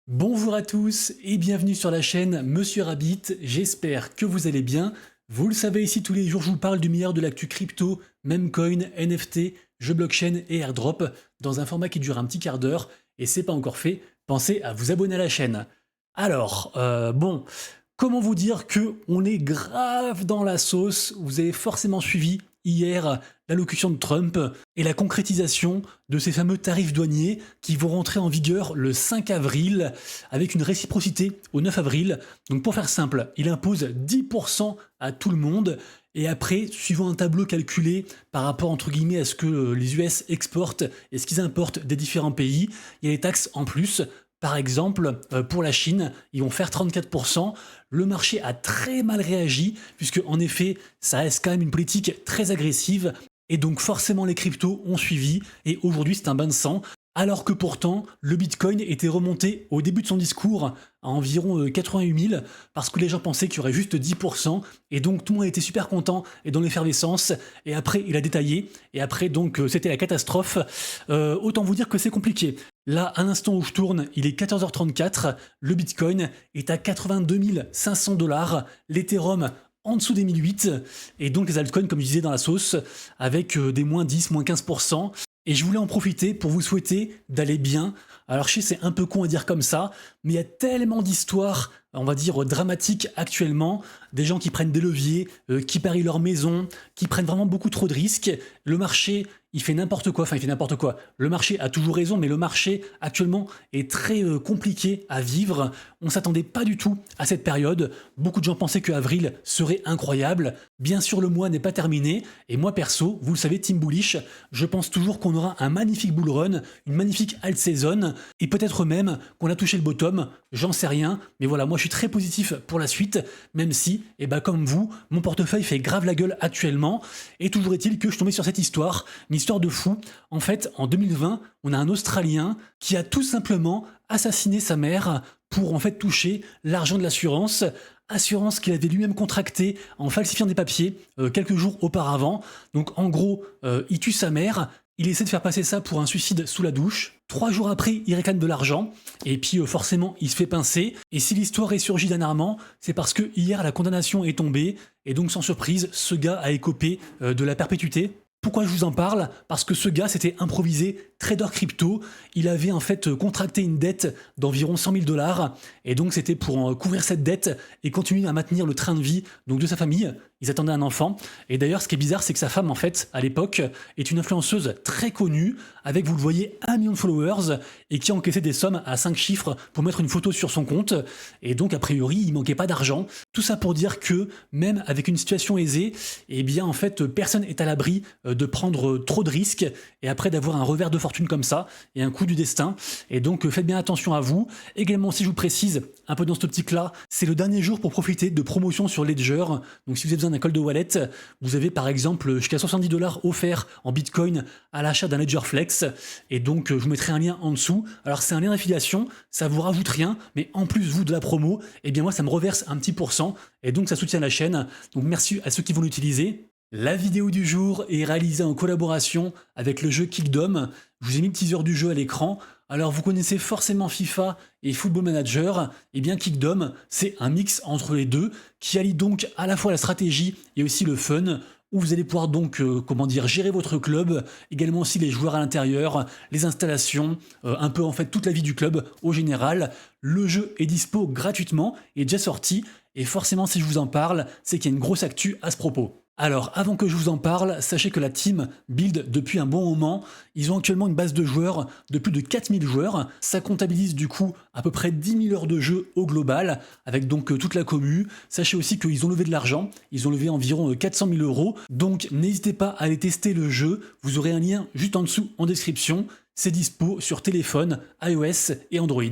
Bonjour à tous et bienvenue sur la chaîne Monsieur Rabbit, j'espère que vous allez bien. Vous le savez, ici tous les jours je vous parle du meilleur de l'actu crypto, memecoin, NFT, jeux blockchain et airdrop dans un format qui dure un petit quart d'heure et c'est pas encore fait, pensez à vous abonner à la chaîne. Alors, comment vous dire que on est grave dans la sauce. Vous avez forcément suivi hier l'allocution de Trump et la concrétisation de ces fameux tarifs douaniers qui vont rentrer en vigueur le 5 avril avec une réciprocité au 9 avril. Donc pour faire simple, il impose 10% à tout le monde et après, suivant un tableau calculé par rapport entre guillemets à ce que les US exportent et ce qu'ils importent des différents pays, il y a des taxes en plus. Par exemple, pour la Chine, ils vont faire 34%. Le marché a très mal réagi, puisque en effet, ça reste quand même une politique très agressive, et donc forcément les cryptos ont suivi, et aujourd'hui c'est un bain de sang, alors que pourtant, le Bitcoin était remonté au début de son discours à environ 88 000, parce que les gens pensaient qu'il y aurait juste 10%, et donc tout le monde était super content et dans l'effervescence, et après il a détaillé, et après donc c'était la catastrophe. Autant vous dire que c'est compliqué. Là, à l'instant où je tourne, il est 14h34, le Bitcoin est à 82 500 $, l'Ethereum en dessous des 1008, et donc les altcoins, comme je disais, dans la sauce, avec des moins 10, moins 15%. Et je voulais en profiter pour vous souhaiter d'aller bien. Alors je sais, c'est un peu con à dire comme ça, mais il y a tellement d'histoires, on va dire, dramatiques actuellement, des gens qui prennent des leviers, qui parient leur maison, qui prennent vraiment beaucoup trop de risques. Le marché, il fait n'importe quoi, enfin il fait n'importe quoi. Le marché a toujours raison, mais le marché actuellement est très compliqué à vivre. On s'attendait pas du tout à cette période. Beaucoup de gens pensaient que avril serait incroyable. Bien sûr, le mois n'est pas terminé. Et moi perso, vous le savez, Team Bullish, je pense toujours qu'on aura un magnifique bull run, une magnifique alt season, et peut-être même qu'on a touché le bottom. J'en sais rien, mais voilà, moi je suis très positif pour la suite, même si, comme vous, mon portefeuille fait grave la gueule actuellement. Et toujours est-il que je suis tombé sur cette histoire, une histoire de fou. En fait, en 2020, on a un Australien qui a tout simplement assassiné sa mère pour en fait toucher l'argent de l'assurance. Assurance qu'il avait lui-même contractée en falsifiant des papiers quelques jours auparavant. Donc en gros, il tue sa mère, il essaie de faire passer ça pour un suicide sous la douche. 3 jours après, il réclame de l'argent, et puis forcément, il se fait pincer. Et si l'histoire est surgie dernièrement, c'est parce que hier, la condamnation est tombée, et donc sans surprise, ce gars a écopé de la perpétuité. Pourquoi je vous en parle? Parce que ce gars s'était improvisé trader crypto, il avait en fait contracté une dette d'environ 100 000 $, et donc c'était pour couvrir cette dette et continuer à maintenir le train de vie donc de sa famille. Ils attendaient un enfant, et d'ailleurs ce qui est bizarre c'est que sa femme en fait à l'époque est une influenceuse très connue, avec vous le voyez 1 million de followers, et qui a encaissé des sommes à 5 chiffres pour mettre une photo sur son compte, et donc a priori il manquait pas d'argent. Tout ça pour dire que même avec une situation aisée, eh bien en fait personne n'est à l'abri de prendre trop de risques, et après d'avoir un revers de fortune comme ça, et un coup du destin. Et donc faites bien attention à vous. Également, si je vous précise, un peu dans cette optique-là, c'est le dernier jour pour profiter de promotions sur Ledger. Donc si vous avez besoin d'un cold wallet, vous avez par exemple jusqu'à 70 $ offerts en Bitcoin à l'achat d'un Ledger Flex. Et donc je vous mettrai un lien en dessous. Alors c'est un lien d'affiliation, ça vous rajoute rien, mais en plus vous de la promo, et bien moi ça me reverse un petit pourcent, et donc ça soutient la chaîne. Donc merci à ceux qui vont l'utiliser. La vidéo du jour est réalisée en collaboration avec le jeu Kickdom. Je vous ai mis le teaser du jeu à l'écran. Alors vous connaissez forcément FIFA et Football Manager. Et bien Kickdom, c'est un mix entre les deux qui allie donc à la fois la stratégie et aussi le fun, où vous allez pouvoir donc gérer votre club, également aussi les joueurs à l'intérieur, les installations, un peu en fait toute la vie du club au général. Le jeu est dispo gratuitement, il est déjà sorti, et forcément si je vous en parle, c'est qu'il y a une grosse actu à ce propos. Alors, avant que je vous en parle, sachez que la team build depuis un bon moment. Ils ont actuellement une base de joueurs de plus de 4000 joueurs. Ça comptabilise du coup à peu près 10 000 heures de jeu au global, avec donc toute la commu. Sachez aussi qu'ils ont levé de l'argent. Ils ont levé environ 400 000 €. Donc, n'hésitez pas à aller tester le jeu. Vous aurez un lien juste en dessous en description. C'est dispo sur téléphone, iOS et Android.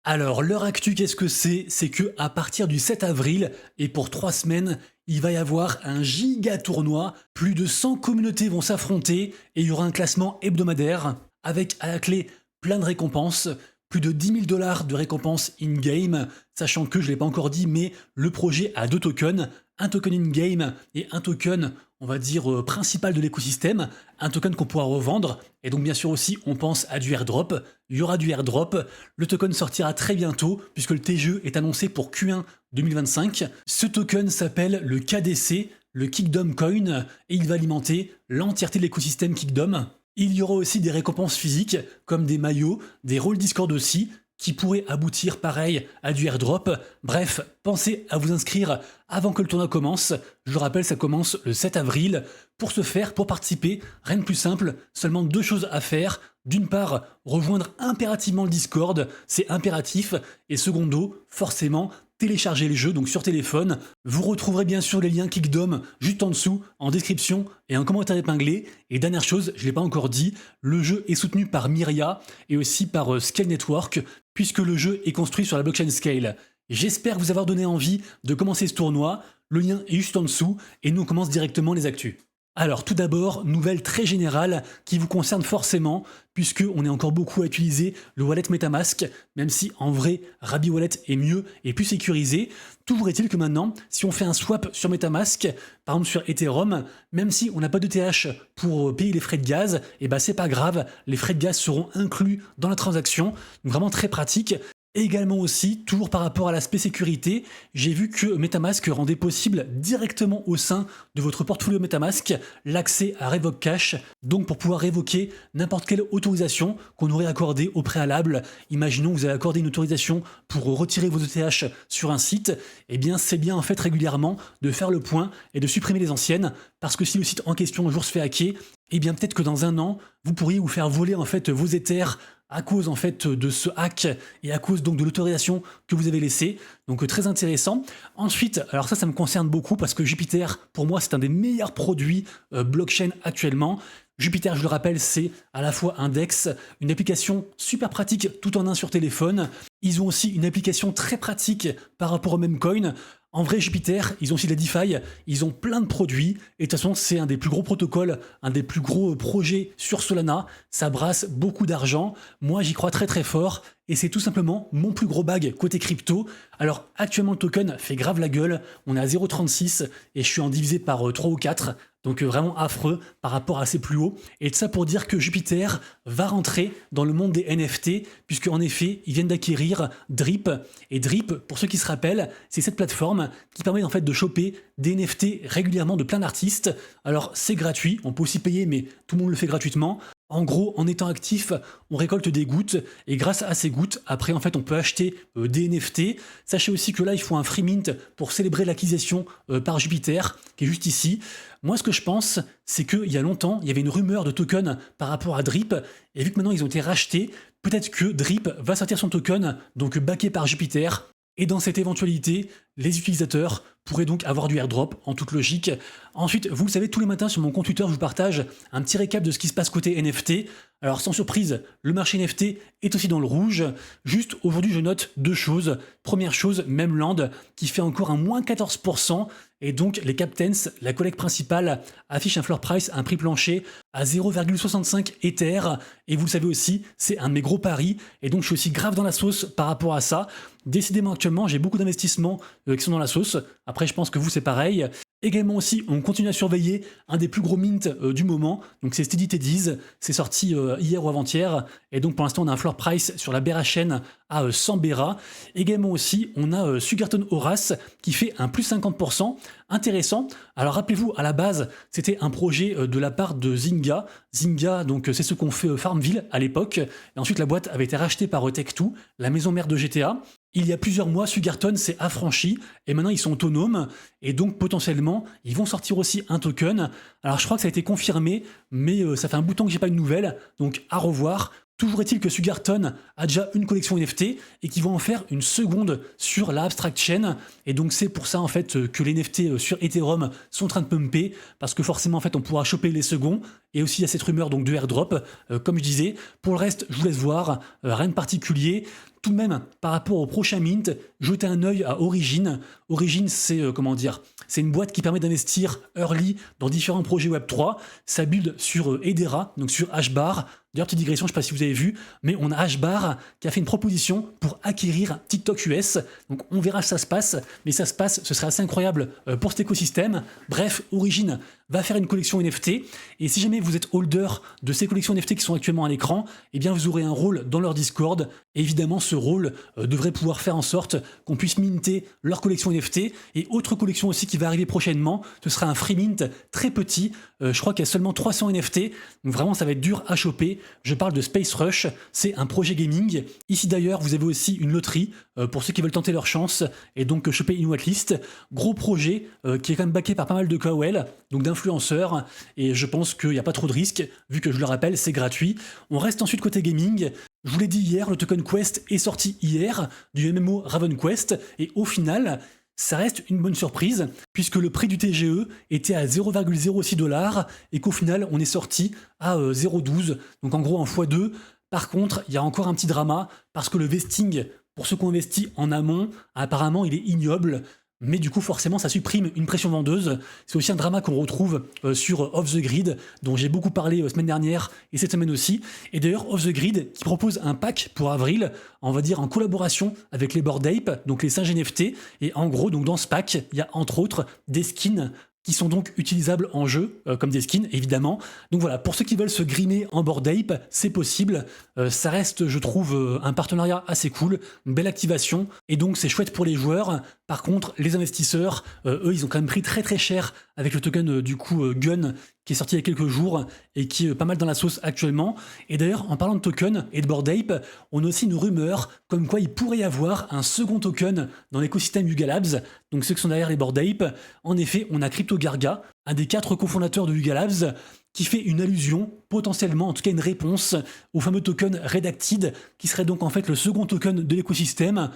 Alors, leur actu, qu'est-ce que c'est? C'est que à partir du 7 avril, et pour 3 semaines, il va y avoir un giga tournoi, plus de 100 communautés vont s'affronter, et il y aura un classement hebdomadaire, avec à la clé plein de récompenses, plus de 10 000 $ de récompenses in-game, sachant que, je ne l'ai pas encore dit, mais le projet a 2 tokens, un token in-game et un token on va dire, principal de l'écosystème, un token qu'on pourra revendre, et donc bien sûr aussi on pense à du airdrop, il y aura du airdrop, le token sortira très bientôt puisque le TGE est annoncé pour Q1 2025. Ce token s'appelle le KDC, le Kickdom Coin, et il va alimenter l'entièreté de l'écosystème Kickdom. Il y aura aussi des récompenses physiques, comme des maillots, des rôles Discord aussi, qui pourraient aboutir pareil à du airdrop. Bref, pensez à vous inscrire avant que le tournoi commence. Je le rappelle, ça commence le 7 avril. Pour ce faire, pour participer, rien de plus simple, seulement 2 choses à faire. D'une part, rejoindre impérativement le Discord, c'est impératif. Et secondo, forcément, télécharger les jeux, donc sur téléphone. Vous retrouverez bien sûr les liens Kickdom juste en dessous, en description et en commentaire épinglé. Et dernière chose, je ne l'ai pas encore dit, le jeu est soutenu par Myria et aussi par Scale Network, puisque le jeu est construit sur la blockchain Scale. J'espère vous avoir donné envie de commencer ce tournoi. Le lien est juste en dessous et nous on commence directement les actus. Alors tout d'abord, nouvelle très générale qui vous concerne forcément, puisque on est encore beaucoup à utiliser le wallet MetaMask, même si en vrai Rabi Wallet est mieux et plus sécurisé. Toujours est-il que maintenant, si on fait un swap sur MetaMask, par exemple sur Ethereum, même si on n'a pas d'ETH pour payer les frais de gaz, et ben c'est pas grave, les frais de gaz seront inclus dans la transaction, donc vraiment très pratique. Et également aussi, toujours par rapport à l'aspect sécurité, j'ai vu que MetaMask rendait possible directement au sein de votre portfolio MetaMask l'accès à Revoke Cash, donc pour pouvoir révoquer n'importe quelle autorisation qu'on aurait accordée au préalable. Imaginons que vous avez accordé une autorisation pour retirer vos ETH sur un site, eh bien c'est bien en fait régulièrement de faire le point et de supprimer les anciennes, parce que si le site en question un jour se fait hacker, eh bien peut-être que dans un an, vous pourriez vous faire voler en fait vos Ethers à cause en fait de ce hack et à cause donc de l'autorisation que vous avez laissée. Donc très intéressant. Ensuite, alors ça me concerne beaucoup parce que Jupiter, pour moi, c'est un des meilleurs produits blockchain actuellement. Jupiter, je le rappelle, c'est à la fois un DEX, une application super pratique tout en un sur téléphone. Ils ont aussi une application très pratique par rapport au Memcoin. En vrai, Jupiter, ils ont aussi de la DeFi, ils ont plein de produits, et de toute façon, c'est un des plus gros protocoles, un des plus gros projets sur Solana. Ça brasse beaucoup d'argent. Moi, j'y crois très très fort, et c'est tout simplement mon plus gros bag côté crypto. Alors, actuellement, le token fait grave la gueule. On est à 0,36, et je suis en divisé par 3 ou 4. Donc vraiment affreux par rapport à ses plus hauts. Et de ça pour dire que Jupiter va rentrer dans le monde des NFT, puisque en effet, ils viennent d'acquérir Drip. Et Drip, pour ceux qui se rappellent, c'est cette plateforme qui permet en fait de choper des NFT régulièrement de plein d'artistes. Alors c'est gratuit, on peut aussi payer, mais tout le monde le fait gratuitement. En gros, en étant actif, on récolte des gouttes et grâce à ces gouttes, après en fait, on peut acheter des NFT. Sachez aussi que là, il faut un free mint pour célébrer l'acquisition par Jupiter, qui est juste ici. Moi, ce que je pense, c'est qu'il y a longtemps, il y avait une rumeur de token par rapport à Drip, et vu que maintenant ils ont été rachetés, peut-être que Drip va sortir son token, donc backé par Jupiter. Et dans cette éventualité, les utilisateurs pourraient donc avoir du airdrop en toute logique. Ensuite, vous le savez, tous les matins sur mon compte Twitter, je vous partage un petit récap de ce qui se passe côté NFT. Alors sans surprise, le marché NFT est aussi dans le rouge. Juste aujourd'hui, je note 2 choses. Première chose, Memland qui fait encore un moins 14%. Et donc les Captains, la collecte principale, affiche un floor price, un prix plancher à 0,65 Ether. Et vous le savez aussi, c'est un de mes gros paris. Et donc je suis aussi grave dans la sauce par rapport à ça. Décidément actuellement, j'ai beaucoup d'investissements qui sont dans la sauce. Après, je pense que vous, c'est pareil. Également aussi, on continue à surveiller un des plus gros mints du moment, donc c'est Steady Teddy's, c'est sorti hier ou avant-hier, et donc pour l'instant on a un floor price sur la Bera chaîne à 100 Bera. Également aussi, on a Sugarton Horace qui fait un plus 50%, intéressant. Alors rappelez-vous, à la base, c'était un projet de la part de Zynga. Zynga, donc c'est ce qu'ont fait Farmville à l'époque, et ensuite la boîte avait été rachetée par Tech2, la maison mère de GTA. Il y a plusieurs mois, Sugarton s'est affranchi et maintenant ils sont autonomes et donc potentiellement ils vont sortir aussi un token. Alors je crois que ça a été confirmé, mais ça fait un bout de temps que j'ai pas une nouvelle, donc à revoir. Toujours est-il que Sugarton a déjà une collection NFT et qu'ils vont en faire une seconde sur la Abstract Chain. Et donc c'est pour ça en fait que les NFT sur Ethereum sont en train de pumper, parce que forcément en fait on pourra choper les seconds. Et aussi il y a cette rumeur donc de airdrop, comme je disais. Pour le reste, je vous laisse voir, rien de particulier. Tout de même, par rapport au prochain mint, jetez un œil à Origin. Origin, c'est c'est une boîte qui permet d'investir early dans différents projets Web3. Ça build sur Hedera, donc sur Hbar. D'ailleurs, petite digression, je ne sais pas si vous avez vu, mais on a Hbar qui a fait une proposition pour acquérir TikTok US. Donc on verra si ça se passe, mais ça se passe, ce serait assez incroyable pour cet écosystème. Bref, Origin va faire une collection NFT, et si jamais vous êtes holder de ces collections NFT qui sont actuellement à l'écran, eh bien vous aurez un rôle dans leur Discord. Et évidemment, ce rôle devrait pouvoir faire en sorte qu'on puisse minter leur collection NFT, et autre collection aussi qui va arriver prochainement, ce sera un free mint très petit, je crois qu'il y a seulement 300 NFT, donc vraiment ça va être dur à choper. Je parle de Space Rush, c'est un projet gaming. Ici d'ailleurs, vous avez aussi une loterie pour ceux qui veulent tenter leur chance et donc choper une whitelist. Gros projet qui est quand même backé par pas mal de KOL, donc d'influenceurs, et je pense qu'il n'y a pas trop de risques, vu que je le rappelle, c'est gratuit. On reste ensuite côté gaming. Je vous l'ai dit hier, le token Quest est sorti hier du MMO Raven Quest, et au final, ça reste une bonne surprise, puisque le prix du TGE était à 0,06 $ et qu'au final, on est sorti à 0,12, donc en gros en x2. Par contre, il y a encore un petit drama, parce que le vesting, pour ceux qui ont investi en amont, apparemment il est ignoble, mais du coup forcément ça supprime une pression vendeuse. C'est aussi un drama qu'on retrouve sur Off the Grid, dont j'ai beaucoup parlé semaine dernière et cette semaine aussi. Et d'ailleurs Off the Grid qui propose un pack pour avril, on va dire en collaboration avec les Bored Ape, donc les singes NFT, et en gros donc dans ce pack il y a entre autres des skins qui sont donc utilisables en jeu, comme des skins, évidemment. Donc voilà, pour ceux qui veulent se grimer en Bored Ape, c'est possible. Ça reste, je trouve, un partenariat assez cool, une belle activation, et donc c'est chouette pour les joueurs. Par contre, les investisseurs, eux, ils ont quand même pris très très cher avec le token du coup Gun, qui est sorti il y a quelques jours, et qui est pas mal dans la sauce actuellement. Et d'ailleurs, en parlant de token et de Bored Ape, on a aussi une rumeur comme quoi il pourrait y avoir un second token dans l'écosystème Yuga Labs, donc ceux qui sont derrière les Bored Ape. En effet, on a CryptoGarga, un des 4 cofondateurs de Yuga Labs, qui fait une allusion, potentiellement, en tout cas une réponse, au fameux token Redacted, qui serait donc en fait le second token de l'écosystème.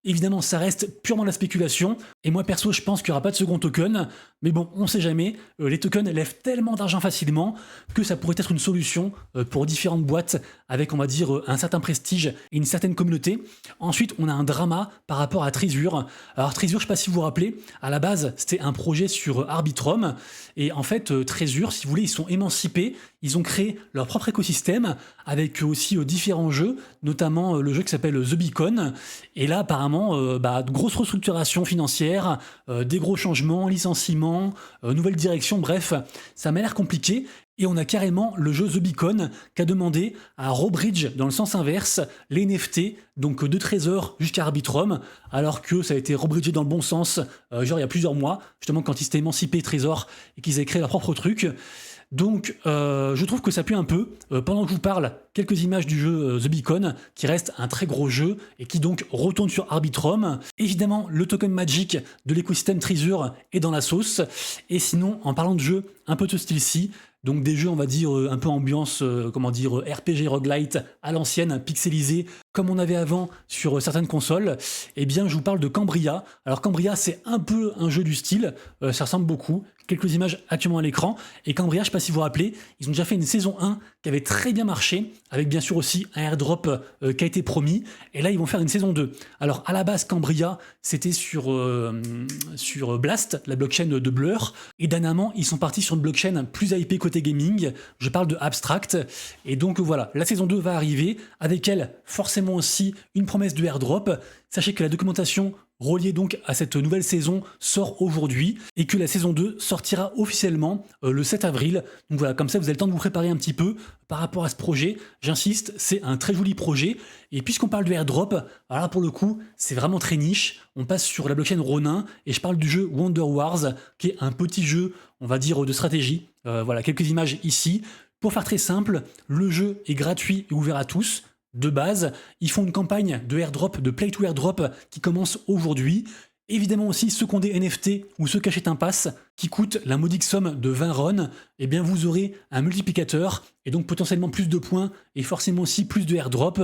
Évidemment, ça reste purement la spéculation, et moi perso, je pense qu'il n'y aura pas de second token, mais bon, on sait jamais, les tokens lèvent tellement d'argent facilement que ça pourrait être une solution pour différentes boîtes avec, on va dire, un certain prestige et une certaine communauté. Ensuite, on a un drama par rapport à Trésor. Alors Trésor, je ne sais pas si vous vous rappelez, à la base, c'était un projet sur Arbitrum, et en fait, Trésor, si vous voulez, ils sont émancipés, ils ont créé leur propre écosystème avec aussi différents jeux, notamment le jeu qui s'appelle The Beacon, et là, apparemment, de grosses restructurations financières, des gros changements, licenciements, nouvelle direction, bref, ça m'a l'air compliqué. Et on a carrément le jeu The Beacon qui a demandé à rebridge dans le sens inverse les NFT, donc de Trésor jusqu'à Arbitrum, alors que ça a été rebridgé dans le bon sens, genre il y a plusieurs mois, justement quand ils s'étaient émancipés Trésor et qu'ils avaient créé leur propre truc. Donc je trouve que ça pue un peu. Pendant que je vous parle, quelques images du jeu The Beacon, qui reste un très gros jeu et qui donc retourne sur Arbitrum. Évidemment, le token Magic de l'écosystème Trésor est dans la sauce. Et sinon, en parlant de jeux un peu de ce style-ci, donc des jeux, on va dire, un peu ambiance, RPG roguelite à l'ancienne, pixelisé, comme on avait avant sur certaines consoles, eh bien je vous parle de Cambria. Alors Cambria, c'est un peu un jeu du style, ça ressemble beaucoup, quelques images actuellement à l'écran, et Cambria, je sais pas si vous vous rappelez, ils ont déjà fait une saison 1 qui avait très bien marché, avec bien sûr aussi un airdrop qui a été promis, et là ils vont faire une saison 2. Alors à la base, Cambria, c'était sur Blast, la blockchain de Blur, et dernièrement, ils sont partis sur une blockchain plus hypée côté gaming, je parle de Abstract, et donc voilà, la saison 2 va arriver, avec elle, forcément aussi, une promesse de airdrop. Sachez que la documentation reliée donc à cette nouvelle saison sort aujourd'hui, et que la saison 2 sortira officiellement le 7 avril. Donc voilà, comme ça vous avez le temps de vous préparer un petit peu par rapport à ce projet. J'insiste, c'est un très joli projet, et puisqu'on parle de airdrop, alors là pour le coup, c'est vraiment très niche. On passe sur la blockchain Ronin, et je parle du jeu Wonder Wars, qui est un petit jeu, on va dire, de stratégie. Voilà, quelques images ici. Pour faire très simple, le jeu est gratuit et ouvert à tous. De base, ils font une campagne de airdrop, de play to airdrop qui commence aujourd'hui. Évidemment aussi, ceux qui ont des NFT ou ceux qui achètent un pass qui coûte la modique somme de 20 runs, eh bien vous aurez un multiplicateur et donc potentiellement plus de points et forcément aussi plus de airdrop.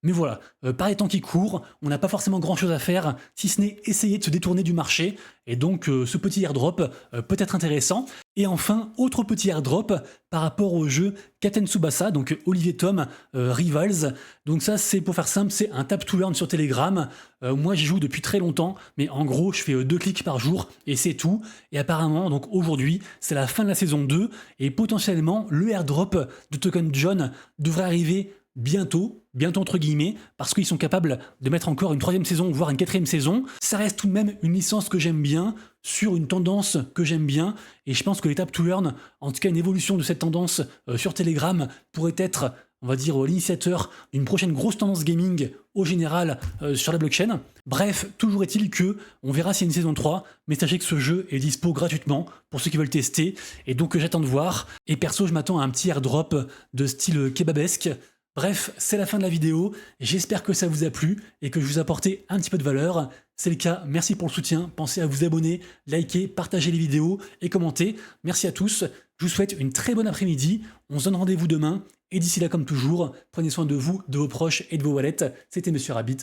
Mais voilà, par les temps qui courent, on n'a pas forcément grand chose à faire, si ce n'est essayer de se détourner du marché, et donc ce petit airdrop peut être intéressant. Et enfin, autre petit airdrop par rapport au jeu Katen Tsubasa, donc Olivier Tom Rivals. Donc ça, c'est pour faire simple, c'est un tap to learn sur Telegram. Moi, j'y joue depuis très longtemps, mais en gros, je fais 2 clics par jour et c'est tout. Et apparemment, donc aujourd'hui, c'est la fin de la saison 2 et potentiellement, le airdrop de Token John devrait arriver bientôt entre guillemets, parce qu'ils sont capables de mettre encore une 3e saison, voire une 4e saison. Ça reste tout de même une licence que j'aime bien, sur une tendance que j'aime bien, et je pense que les Tap to Earn, en tout cas une évolution de cette tendance sur Telegram, pourrait être, on va dire, l'initiateur d'une prochaine grosse tendance gaming au général sur la blockchain. Bref, toujours est-il que on verra s'il y a une saison 3, mais sachez que ce jeu est dispo gratuitement pour ceux qui veulent tester, et donc j'attends de voir. Et perso, je m'attends à un petit airdrop de style kebabesque. Bref, c'est la fin de la vidéo, j'espère que ça vous a plu et que je vous ai apporté un petit peu de valeur. C'est le cas, merci pour le soutien, pensez à vous abonner, liker, partager les vidéos et commenter. Merci à tous, je vous souhaite une très bonne après-midi, on se donne rendez-vous demain, et d'ici là comme toujours, prenez soin de vous, de vos proches et de vos wallets. C'était Monsieur Rabbit,